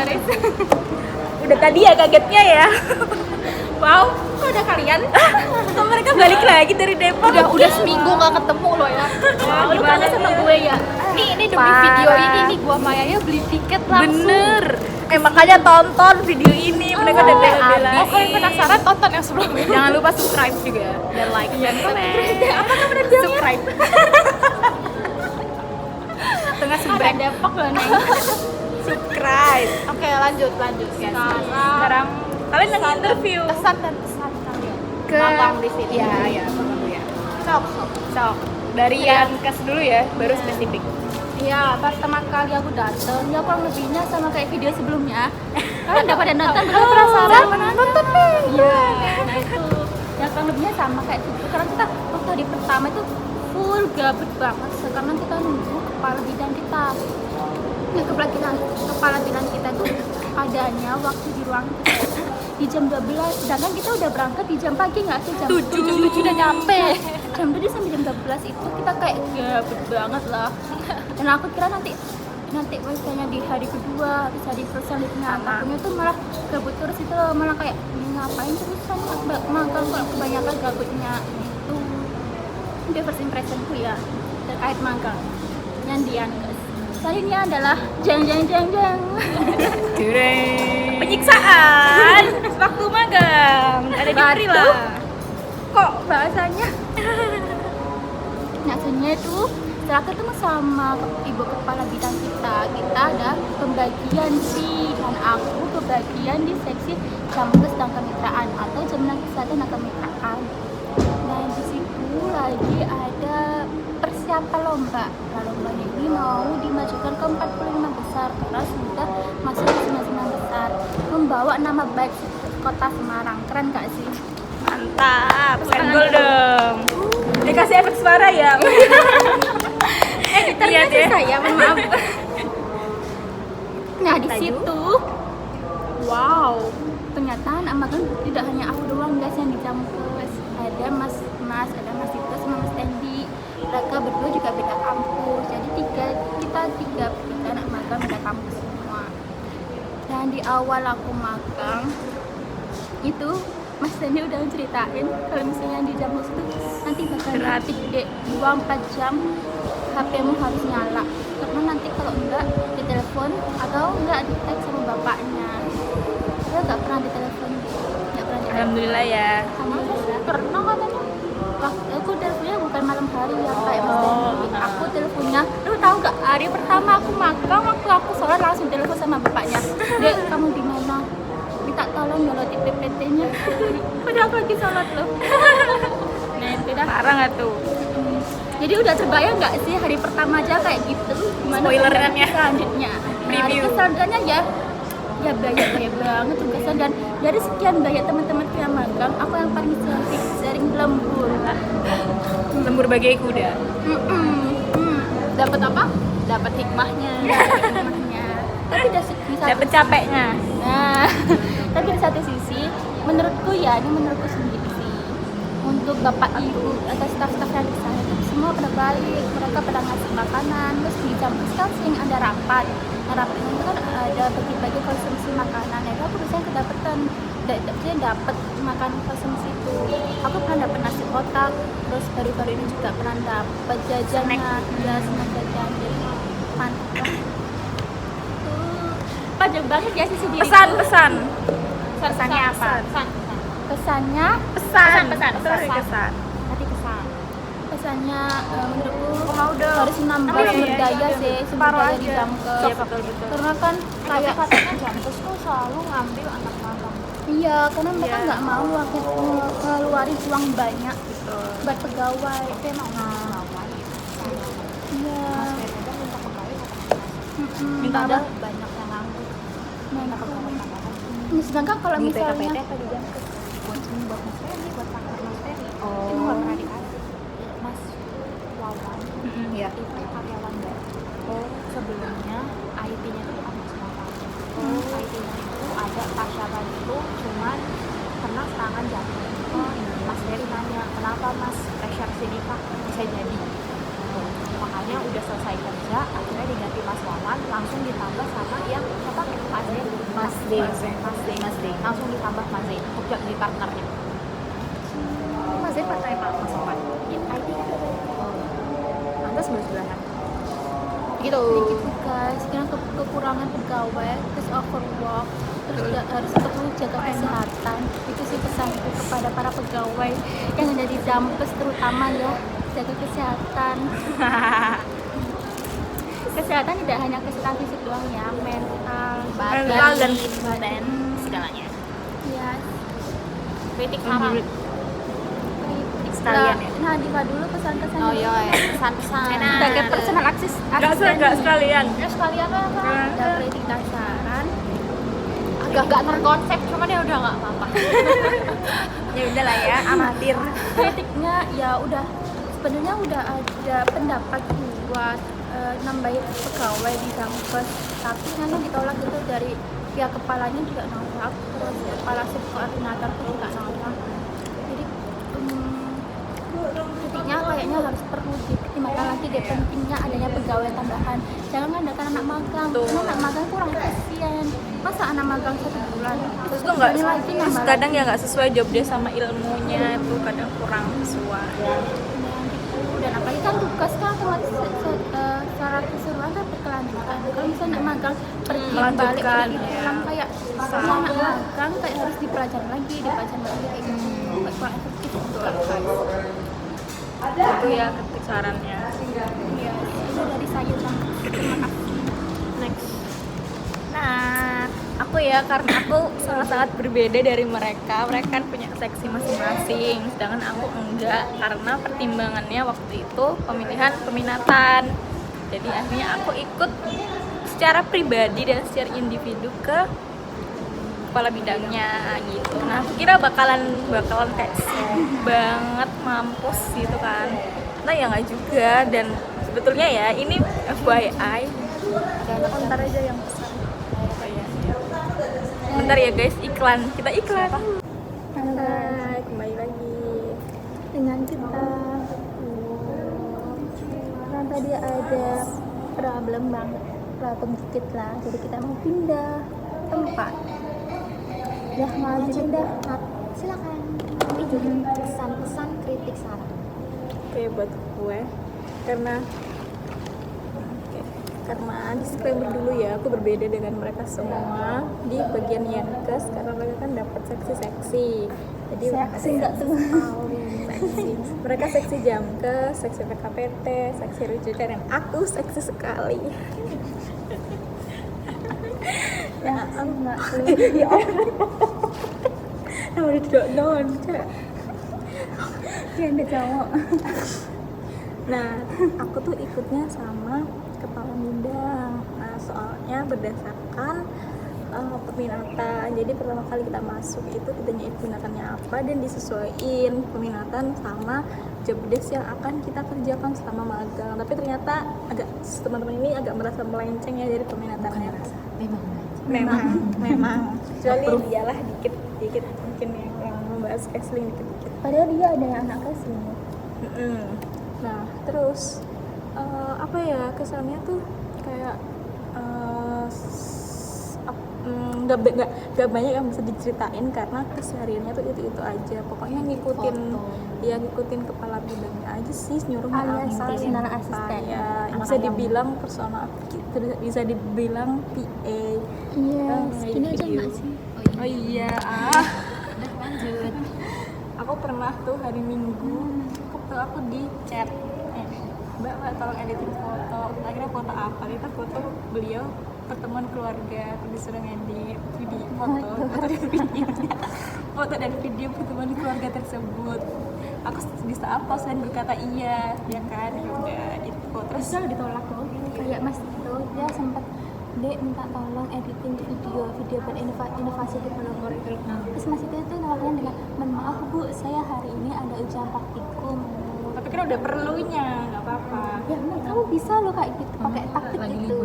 Aris. Udah tadi ya kagetnya ya. Wow, kok ada kalian? Kok mereka balik lagi dari Depok? Udah seminggu gak ketemu loh ya. Lu kangen sama gue ya. Ini demi Parah. video ini nih gua Mayanya beli tiket langsung. Bener. Makanya tonton video ini. Mereka udah bela-belain. Oh, kalau yang penasaran tonton yang sebelumnya. Jangan lupa subscribe juga dan like dan komen. Apa kamu udah bilangnya? Subscribe. Tengah Ada subscribe. Depok loh Neng. Subscribe. Oke lanjut Sekarang kalian lagi interview kesan dan pesan kalian ke magang di sini. Iya, magang dulu ya. Sok. Sok. Dari yang kes dulu ya, baru spesifik. Iya, pertama kali aku dateng, ya kurang lebihnya sama kayak video sebelumnya. Kalian udah pada nonton belum? Penasaran? Nonton nih. Iya, nah itu. Ya kurang lebihnya sama kayak gitu. Karena kita waktu hari pertama itu full gabut banget. Karena kita nunggu kepala bidang kita. Ya kepala bidang kita itu adanya waktu di ruang di jam 12. Sedangkan kita udah berangkat di jam pagi nggak sih? Jam 7 udah nyampe. Jam 7 sampai jam 12 itu kita kayak gabut banget lah. Dan aku kira nanti misalnya di hari kedua habis hari selanjutnya takutnya tuh malah gabut terus itu loh, malah kayak ngapain terusan magang kalau kebanyakan gabutnya itu. Itu first impressionku ya terkait magang yang Diankes. Selanjutnya adalah jang. Penyiksaan waktu magang ada di Prila. Kok bahasanya? Maksudnya itu setelah ketemu sama ibu kepala bidang kita ada pembagian sih, dan aku kebagian di seksi Jamkes dan Kemitraan atau Jaminan Kesehatan dan Kemitraan. Nah di situ lagi ada persiapan lomba. Nah, lombanya ini mau dimajukan ke 45 besar karena sudah masuk ke 99 besar, membawa nama baik kota Semarang. Keren gak sih? Mantap, senggol dong. Dikasih efek suara ya. Editornya susah ya, mohon maaf. Nah di situ, wow, ternyata magang tidak hanya aku doang guys yang di Jamkes. Ada mas, ada Mas Tito sama Mas Tendi. Mereka berdua juga beda kampus. Jadi kita tiga anak magang beda kampus semua. Dan di awal aku magang itu Mas Tendi udah ceritain kalau misalnya di Jamkes itu nanti bakal gratis deh 24 jam HP-mu harus nyala, karena nanti kalau enggak ditelepon atau enggak di-tag sama bapaknya. Saya enggak pernah ditelepon, Alhamdulillah ya. sama saya pernah katanya. Aku teleponnya bukan malam hari ya kayak Mas Tendi. Aku teleponnya, lu tahu gak, hari pertama aku magang waktu aku sholat langsung telepon sama bapaknya. Dek, kamu di mana? Minta tolong download PPT-nya. Udah aku lagi sholat loh. Nah itu dah. Parah nggak tuh? Jadi udah terbayang nggak sih hari pertama aja kayak gitu? Gimana Spoilerannya. selanjutnya? Nah, hari Preview. selanjutnya ya banyak banget tugasnya, dan dari sekian banyak teman-teman yang magang, aku yang paling sering lembur. Lembur bagai kuda. Dapat apa? Dapat hikmahnya. Tapi Dapat capeknya. Nah, tapi di satu sisi, menurutku sendiri sih, untuk bapak ibu atau staf-staf yang di sana itu semua pada baik, mereka pada ngasih makanan. Terus di Jamkes kan sering ada rapat. Nah, rapat itu kan ada bagi-bagi konsumsi makanan. Ya, aku biasanya kedapetan, dapat makan konsumsi itu. Aku pernah dapat nasi kotak, terus baru-baru ini juga pernah dapat jajannya, snack jajan. Jadi mantap. Panjang banget ya sisi diriku. Pesannya apa? Kesannya Pesan. nanti pesannya menurutku Mau dong. harus nambah sumber daya sih, sumber Separuh daya di aja. Jamkes. Iya, betul. Karena kan kayak katanya Jamkes tuh selalu ngambil anak magang. iya, karena mereka Iya. nggak mau aku ngeluarin uang banyak Betul. buat pegawai. Tapi emang pegawai. Iya. Mas Ferry kan minta kembali Minta apa? ada banyak yang nganggur. Nah, Minta itu. kembali tambahan. Sedangkan kalau Di misalnya PKPD atau di Jamkes? Buat Mas Ferry, buat partner Mas Ferry. Oh. Itu nggak pernah dikasih. Mas Wawan Iya. itu karyawan baru. Oh. Sebelumnya IT-nya itu bukan Mas Wawan. IT-nya itu ada Tasya itu cuman kena serangan jantung. Mas Ferry nanya, kenapa Mas pressure sini Pak bisa jadi? Makanya udah selesai kerja, akhirnya diganti Mas Wawan, langsung ditambah sama yang siapa? Pak Ferry. langsung ditambah Mas D untuk jadi partnernya. Masih part time Mas Sofan. Ya, IT kan. Lantas bersebelahan. Gitu. Jadi gitu guys, karena kekurangan pegawai, terus overwork, terus harus perlu jaga kesehatan. Itu sih pesanku kepada para pegawai yang ada di Dampes terutama ya, jaga kesehatan. Kesehatan tidak hanya kesehatan fisik doang ya, mental, Mental dan badan segalanya. ya. Kritik saran. Sekalian ya. Nah, Diva dulu pesan-pesan. Oh iya, pesan-pesan. Sebagai personal akses. Enggak sekalian. Ya sekalian apa? Ada kritik dan saran. Agak terkonsep, cuman ya udah nggak apa-apa. Ya udahlah ya, amatir. Kritiknya ya udah sebenarnya udah ada pendapat buat nambahin pegawai di Dampes, tapi nanti ditolak itu dari pihak kepalanya juga nolak, terus kepala subkoordinator juga nolak. Jadi kritiknya kayaknya harus perlu dipertimbangkan lagi deh, pentingnya adanya pegawai tambahan. Jangan mengandalkan anak magang, karena anak magang kurang efisien. Masa anak magang 1 bulan Terus tuh nggak, ini lagi nambah kadang ya nggak sesuai job dia sama ilmunya, itu kadang kurang sesuai. dan apalagi kan tugas kan otomatis secara keseluruhan kan berkelanjutan. Kalau misalnya magang pergi balik Melanjutkan, pergi ya. pulang kayak anak magang kayak harus dipelajari lagi kayak gitu, kurang efektif juga guys. Itu ya sarannya. Ya itu dari saya bang, terima kasih. Next. Nah, aku ya karena aku sangat-sangat berbeda dari mereka. Mereka kan punya seksi masing-masing, sedangkan aku enggak karena pertimbangannya waktu itu pemilihan peminatan. Jadi akhirnya aku ikut secara pribadi dan secara individu ke kepala bidangnya gitu. Nah, aku kira bakalan kayak banget mampus gitu kan. Nah, ya nggak juga, dan sebetulnya ya ini FYI. Dan ntar aja yang pesan. Bentar ya guys, iklan. Kita iklan. Hai, kembali lagi Dengan kita kan tadi ada problem dikit lah, jadi kita mau pindah tempat. Ya mau pindah, Silakan. Ini juga pesan-pesan kritik saran. Oke, buat gue karena disclaimer dulu ya, aku berbeda dengan mereka semua di bagian Yankes karena mereka kan dapat seksi-seksi. Jadi seksi nggak tuh? seksi. Mereka seksi Jamkes, seksi PKPT, seksi rujukan, dan aku seksi sekali. Ya nggak Ya Allah, udah tidak non. ya ada cowok. Nah, aku tuh ikutnya sama kepala bidang. Nah, soalnya berdasarkan peminatan. Jadi pertama kali kita masuk itu kita nyari peminatannya apa dan disesuaiin peminatan sama job desk yang akan kita kerjakan selama magang. Tapi ternyata teman-teman ini agak merasa melenceng ya dari peminatannya. Memang. Kecuali dialah dikit mungkin yang membahas counseling dikit-dikit. Padahal dia ada yang anak kelas ini. Nah, terus apa ya, kesannya tuh kayak nggak banyak yang bisa diceritain karena kesehariannya tuh itu aja. Pokoknya ngikutin kepala bidangnya aja sih, nyuruh Alias apa personal assistant. ya, bisa dibilang personal, bisa dibilang PA. Iya, segini aja nggak sih? Oh iya, Udah lanjut. aku pernah tuh hari Minggu aku di chat, Mbak tolong editing foto. Akhirnya foto apa? Kita foto beliau pertemuan keluarga, aku disuruh ngedit video foto dan video pertemuan keluarga tersebut. Aku bisa apa selain berkata iya, ya kan? Udah itu terus Ditolak loh. Kayak Mas itu dia sempat Dek minta tolong editing video berinovasi developer itu. Terus Mas itu nawarnya dengan, "Mohon maaf Bu, saya hari ini ada ujian praktikum." tapi kan udah perlunya, nggak apa-apa. Ya menurut kamu bisa loh kayak gitu, pakai taktik itu.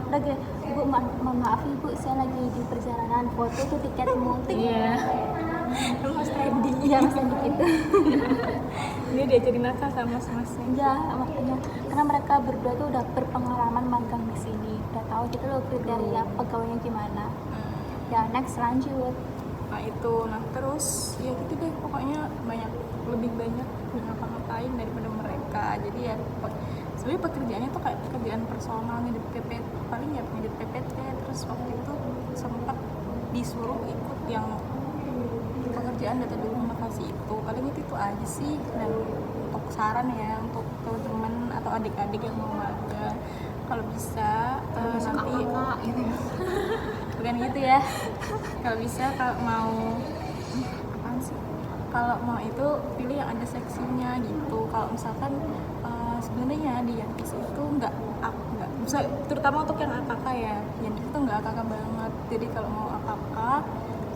Udah kayak, "Bu, mohon maaf Ibu, saya lagi di perjalanan, foto tuh tiketmu." Iya. Lu Mas Randy. Iya Mas Andi gitu. Dia diajarin nakal sama mas-masnya. Ya makanya karena mereka berdua tuh udah berpengalaman magang di sini, udah tahu gitu loh kriteria pegawainya gimana. Ya next lanjut. Nah itu, nah terus ya gitu deh, pokoknya lebih banyak ngapa-ngapain daripada mereka. Jadi ya sebenarnya pekerjaannya tuh kayak pekerjaan personal, ngedit PPT, paling ya ngedit PPT. Terus waktu itu sempat disuruh ikut yang pekerjaan data dokumentasi itu, paling itu aja sih. Dan untuk saran ya untuk teman-teman atau adik-adik yang mau magang, kalau bisa nanti gitu ya. bukan gitu ya, kalau bisa kalau mau apaan sih, kalau mau itu pilih yang ada seksinya gitu. Kalau misalkan sebenarnya di Yankis itu nggak bisa, terutama untuk yang AKK ya, Yankis itu nggak AKK banget. Jadi kalau mau AKK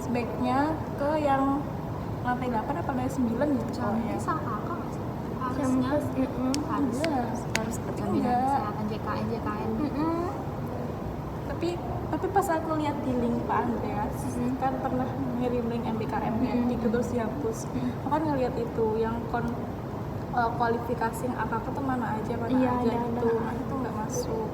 sebaiknya ke yang lantai 8 apa lantai 9 gitu soalnya. Bisa kakak harusnya harus jaminan kesehatan JKN. Tapi pas aku lihat di link Pak Andreas kan pernah ngirim link MBKM ya di Gedung Siapus, aku kan ngeliat itu yang kualifikasi yang AKK tuh mana aja gitu. Nah itu nggak masuk.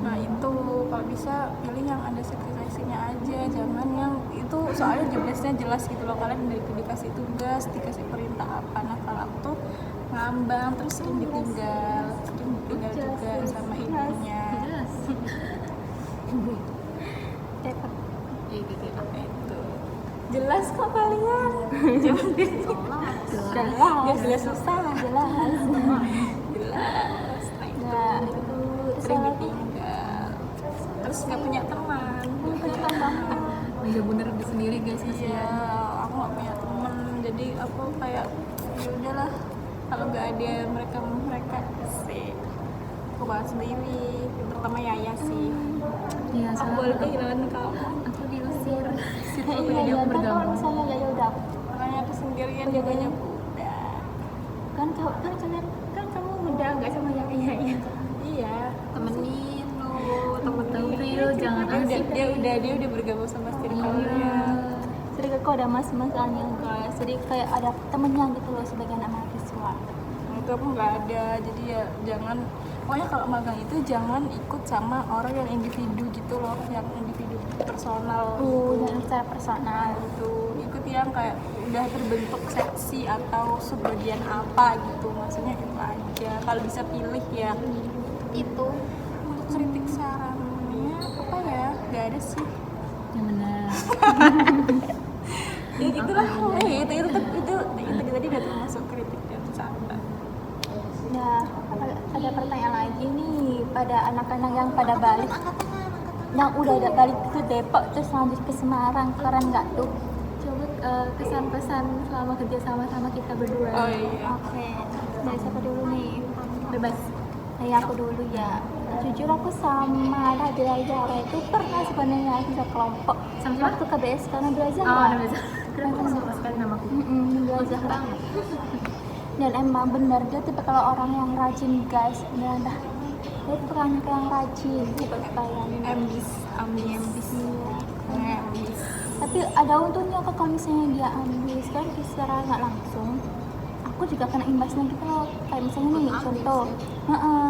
Nah itu kalau bisa pilih yang ada seksinya aja, jangan yang itu soalnya jelasnya jelas gitu loh, kalian dikasih tugas, dikasih perintah apa. Nah kalau aku tuh ngambang terus sering ditinggal juga sama ibunya. Itu jelas kok kalian. Jelas susah. Jelas. Nah itu sering ditinggal. Terus nggak punya teman. Bener-bener sendiri guys, Iya, aku nggak punya teman. Jadi aku kayak ya udahlah, kalau nggak ada mereka sih, aku bahas sendiri. Terutama Yaya sih. Iya, Aku boleh kehilangan kamu. aku diusir. Iya, kan kalau misalnya ya udah Makanya aku sendirian di banyak kuda. kan kalian kan kamu udah nggak sama yang iya. Iya. Temenin lo, temen jangan asik. Dia udah bergabung sama circle-nya. Jadi kok ada mas-masanya guys, jadi kayak ada temennya gitu loh sebagai anak mahasiswa. Itu aku nggak ada, jadi ya jangan, pokoknya kalau magang itu jangan ikut sama orang yang individu gitu loh, yang individu personal gitu. Dan secara personal Gitu, ikut yang kayak udah terbentuk seksi atau subbagian apa gitu, maksudnya itu aja. Kalau bisa pilih ya itu. Untuk kritik sarannya apa ya, nggak ada sih. Yang benar. Ya gitulah, itu tadi udah termasuk kritik dan saran. Nah, ada pertanyaan lagi nih pada anak-anak yang pada balik, yang udah ada balik ke Depok terus lanjut ke Semarang, keren nggak tuh? Coba kesan-pesan selama kerja sama kita berdua. Oh iya. Oke, dari siapa dulu nih? Bebas. Dari aku dulu ya. Jujur aku sama Radila Zahra itu pernah sebenarnya bisa kelompok Sama-sama? waktu KBS karena belajar. Oh, ada bebas. Kenapa sama sekali namaku? Radila Zahra. Dan emang benar dia tipe kalau orang yang rajin guys, dia tipe anak yang rajin tipe kayak Ambis. tapi ada untungnya kok kalau misalnya dia ambis kan secara nggak langsung aku juga kena imbasnya gitu loh, kayak misalnya nih contoh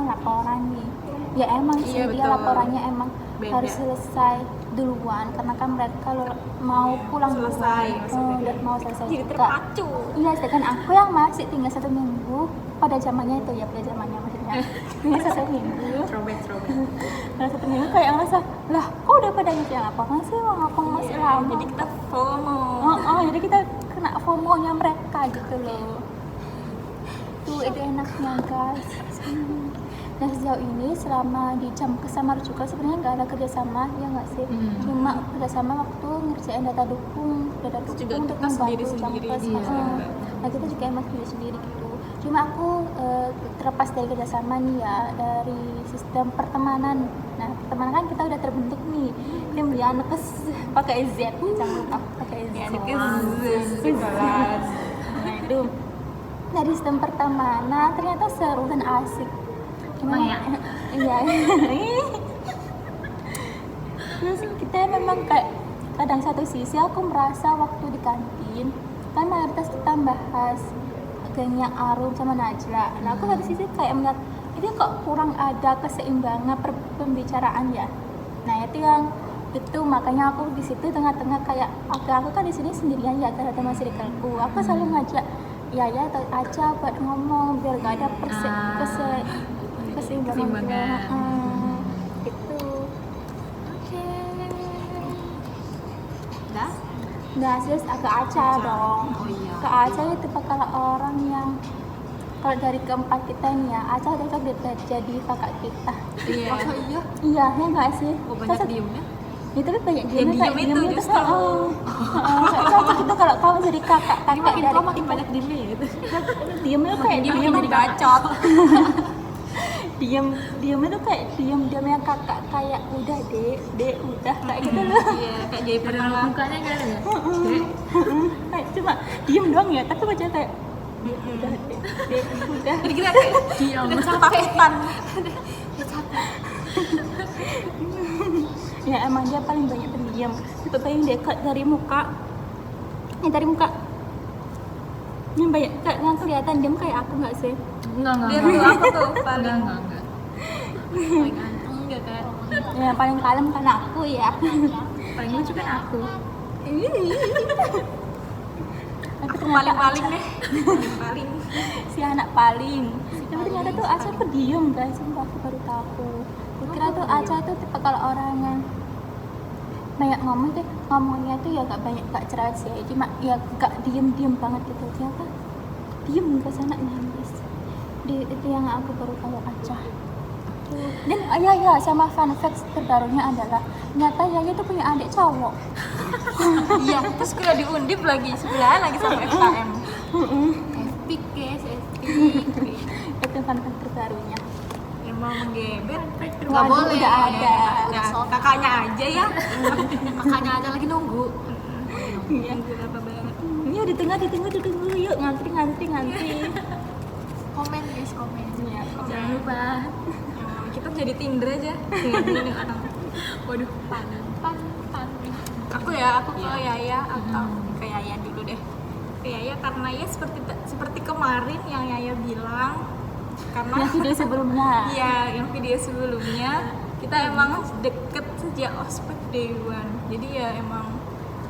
laporan nih ya emang sih Iya, dia betul. laporannya emang Beda. harus selesai duluan karena kan mereka kalau mau pulang Selesai, duluan, maksudnya. udah mau selesai Jadi juga. terpacu. Iya, sedangkan aku yang masih tinggal 1 minggu pada zamannya itu ya, pada zamannya maksudnya tinggal 1 minggu. Throwback. Nah 1 minggu kayak ngerasa, lah kok udah pada nyicil apa masih aku masih lama. Jadi kita FOMO. Jadi kita kena FOMO-nya mereka gitu loh. Tuh itu enaknya guys. Nah sejauh ini selama di jam kesamar juga sebenarnya nggak ada kerjasama ya nggak sih, cuma kerjasama waktu ngerjain data dukung juga untuk kita membantu sendiri-sendiri jam sih, kes. Nah kita juga emang sendiri gitu. Cuma aku terlepas dari kerjasama nih ya, dari sistem pertemanan. Nah pertemanan kan kita udah terbentuk nih, tim Yanekes pakai Z, jangan lupa pakai Z. Kelas. Nah itu dari sistem pertemanan ternyata seru dan asik. Iya. Terus kita memang kayak kadang satu sisi aku merasa waktu di kantin kan mayoritas kita bahas gengnya Arum sama Najla. Nah aku satu sisi kayak melihat ini kok kurang ada keseimbangan pembicaraan ya. Nah itu makanya aku di situ tengah-tengah kayak aku kan di sini sendirian ya karena teman circleku. Aku selalu ngajak Yaya atau Aca buat ngomong biar gak ada keseimbangan. Gitu. Oke. Dah? Nah, terus agak Aca dong. Oh iya. Ke Aca itu bakal orang yang kalau dari keempat kita nih ya, Aca cocok jadi kakak kita. Iya. Masa iya? Iya, ya nggak sih? Oh, banyak Cocok. diemnya? Itu kan banyak Ya, diemnya kayak diem itu diem justru. cocok itu kalau kamu jadi kakak Ini makin dari kau makin banyak diemnya ya gitu. diemnya kayak Dia diem makin jadi bacot. diem itu kayak diemnya kakak kayak udah dek udah kayak gitu loh. Iya, kayak jadi penolak. Mukanya kan ya? Kayak cuma diem doang ya tapi wajahnya kayak dek udah dek udah. Jadi kita kayak Diam. ketakutan. Ya emang dia paling banyak pendiam, tipe paling dekat dari muka. Dari muka yang banyak yang kelihatan diam kayak aku nggak sih? Enggak. Dia dulu aku tuh paling Enggak. Paling ganteng enggak kan? Yang paling kalem kan aku ya. Paling lucu kan aku. Aku ternyata paling deh. Paling. si anak paling. Tapi ternyata tuh Aca tuh diem guys, sumpah aku baru tahu. Aku kira tuh Aca tuh tipe kalau orang yang banyak ngomong tuh ngomongnya tuh ya gak cerewet sih, cuma ya gak diem banget gitu. Ternyata diem ke sana nangis. Itu yang aku baru tahu Aca. Dan ya sama fun fact terbarunya adalah ternyata Yaya tuh punya adik cowok. Iya, terus kuliah di Undip lagi, sebelah lagi sama FKM. Epic guys, epic. Itu fun fact terbarunya. Yang mau menggebet, Waduh, Nggak boleh. udah ada. ya, kakaknya aja ya. Makanya aja lagi nunggu. Iya. Berapa banget? Iya di tengah ditunggu yuk ngantri. Komen guys, komen. Iya. Jangan lupa. Kita jadi Tinder aja. Ini orang. Waduh, Pan. aku ke Yaya atau ke Yaya dulu deh. Ke Yaya karena ya seperti kemarin yang Yaya bilang, karena Yang video sebelumnya. iya, yang video sebelumnya kita emang deket sejak ospek day one. Jadi ya emang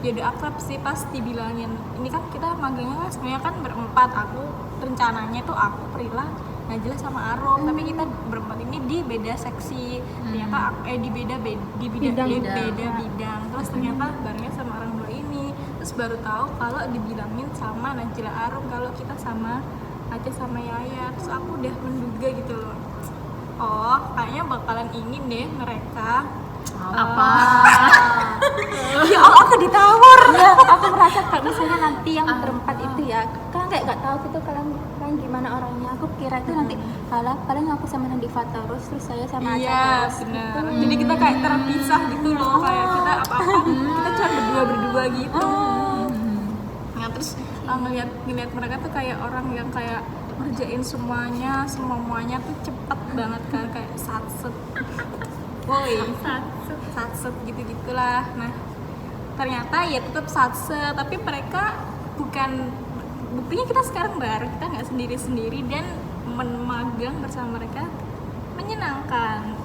jadi akrab sih pas dibilangin. Ini kan kita magangnya kan sebenarnya kan berempat. Aku rencananya tuh aku Prila, Najla sama Arom, tapi kita berempat ini di beda seksi. Ternyata di beda bidang. Terus ternyata barengnya sama orang dua ini. Terus baru tahu kalau dibilangin sama Najla Arom kalau kita sama Aca sama Yaya. Terus aku udah menduga gitu loh. Oh, kayaknya bakalan ingin deh mereka Apa? ya Allah, aku ditawar. Iya, aku merasa kalau misalnya nanti yang berempat itu ya, kan kayak gak tahu gitu kalian gimana orangnya. Aku kira itu nanti paling aku sama Nandifa terus saya sama Aca Iya, terus. benar. Jadi kita kayak terpisah gitu loh, kayak kita apa-apa kita cuma berdua gitu. Nah, terus ngeliat mereka tuh kayak orang yang kayak ngerjain semuanya tuh cepet banget kan, kayak satset. Woi, satset gitu-gitulah. Nah, ternyata ya tetap satset, tapi mereka bukan, buktinya kita sekarang bareng, kita nggak sendiri-sendiri dan magang bersama mereka menyenangkan.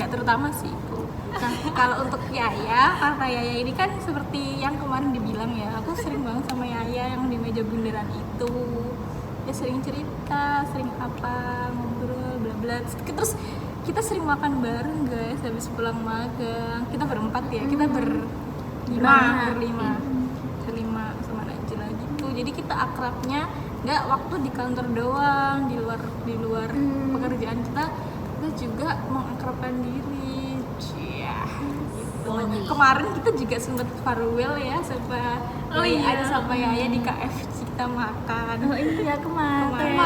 Terutama sih itu. Nah, kalau untuk Yaya, karena Yaya ini kan seperti yang kemarin dibilang ya, aku sering banget sama Yaya yang di meja bundaran itu. Ya sering cerita, sering apa, ngobrol, bla bla. Terus kita sering makan bareng guys habis pulang magang. Kita berempat ya, kita berlima sama Najla gitu. Jadi kita akrabnya nggak waktu di kantor doang, di luar pekerjaan kita juga mengakrabkan diri. Gitu. Kemarin kita juga sempat farewell ya sama ada sama Yaya di KFC kita makan. Oh iya kemarin.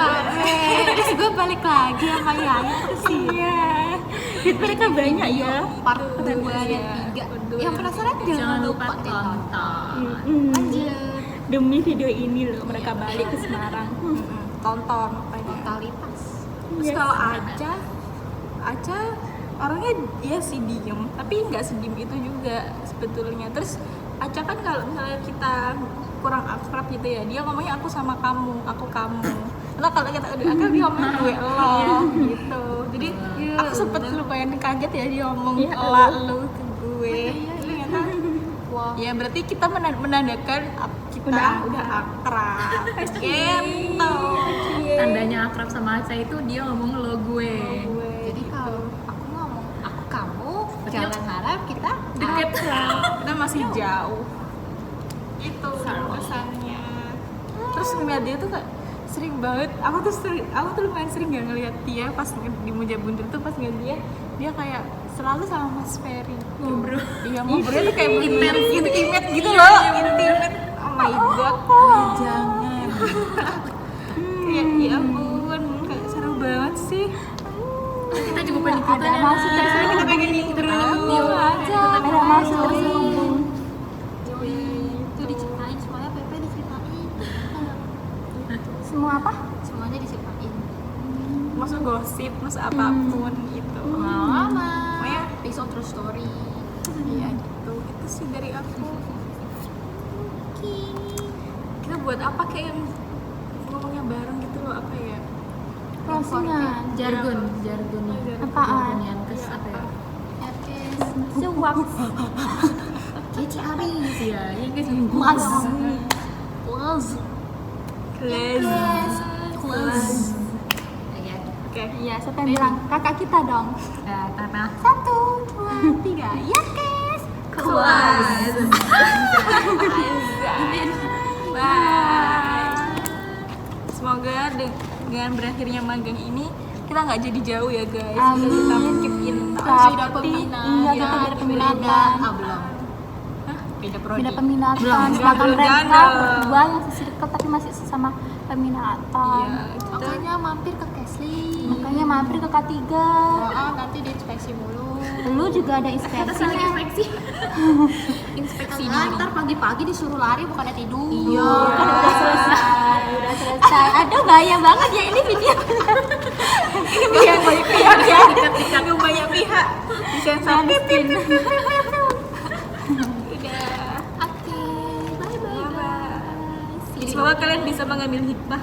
Terus gue balik lagi sama Yaya ke sini. Iya. Duit mereka banyak ya. Part 2 dan 3. Yang penasaran jangan lupa tonton. Lanjut. Demi video ini loh mereka balik ke Semarang. Tonton makanya. Totalitas. Terus kalau Aca orangnya dia sih diem, tapi nggak sediem itu juga sebetulnya. Terus Aca kan kalau misalnya kita kurang akrab gitu ya, dia ngomongnya aku sama kamu, aku kamu. Nah kalau kita udah akrab dia ngomongnya gue lo gitu. Jadi Iya, aku sempet lumayan kaget ya dia ngomong Iya, lu ke gue. Ternyata Wah. ya berarti kita menandakan kita udah akrab. Gitu. Tandanya akrab sama Aca itu dia ngomong lo gue. Jadi kalau aku ngomong aku kamu, Berarti- jangan harap kita Deket. Kita masih jauh. Itu kesannya. Terus ngeliat dia tuh kayak sering banget. Aku tuh lumayan sering gak ngeliat dia pas di Mujabundur tuh pas ngeliat dia kayak selalu sama Mas Ferry Ngobrol. Iya, ngobrolnya tuh kayak intimate gitu loh, intimate. Oh my god, jangan. Kayak ya ampun, kayak seru banget sih. Kita juga pengen ikutan Ada ya. maksud Nak. tersebut. Kita pengen interview aja ada maksud tersembunyi. itu diceritain semuanya, Pepe diceritain. Semua apa? Semuanya diceritain. Masuk gosip, masuk apapun gitu. Pengalaman. Pokoknya Based on true story. iya gitu. Itu sih dari aku. Kita buat apa kayak yang ngomongnya bareng gitu loh, apa ya? Closingan. Jargon Apaan? yang kes apa ya? Suap. Kece abis. Iya, yang kes Mas. Kelas. Ya. Oke. Iya, siapa yang bilang? Kakak kita dong. karena 1, 2, 3. Ya, Kes. Kelas. Bye. Semoga dengan berakhirnya magang ini kita nggak jadi jauh ya guys. Amin. Kita keep in touch. Tapi iya tetap ada peminatan. Belum. Beda prodi. Beda peminatan. Belum, Sedangkan belum, mereka jangan. berdua yang sesirkel tapi masih sesama peminatan. Iya, kita Makanya mampir ke Kesli. Makanya mampir ke K3. Nanti diinspeksi mulu. Dulu juga ada kita saling inspeksinya. inspeksi. Inspeksi ntar pagi-pagi disuruh lari bukannya tidur. Iya, kan udah selesai. Udah selesai. Aduh, bahaya banget ya ini video. yang banyak pihak ya. Yang banyak pihak. Disensor. Miskin. Udah. Oke, bye-bye. Bye-bye. Semoga kalian bisa mengambil hikmah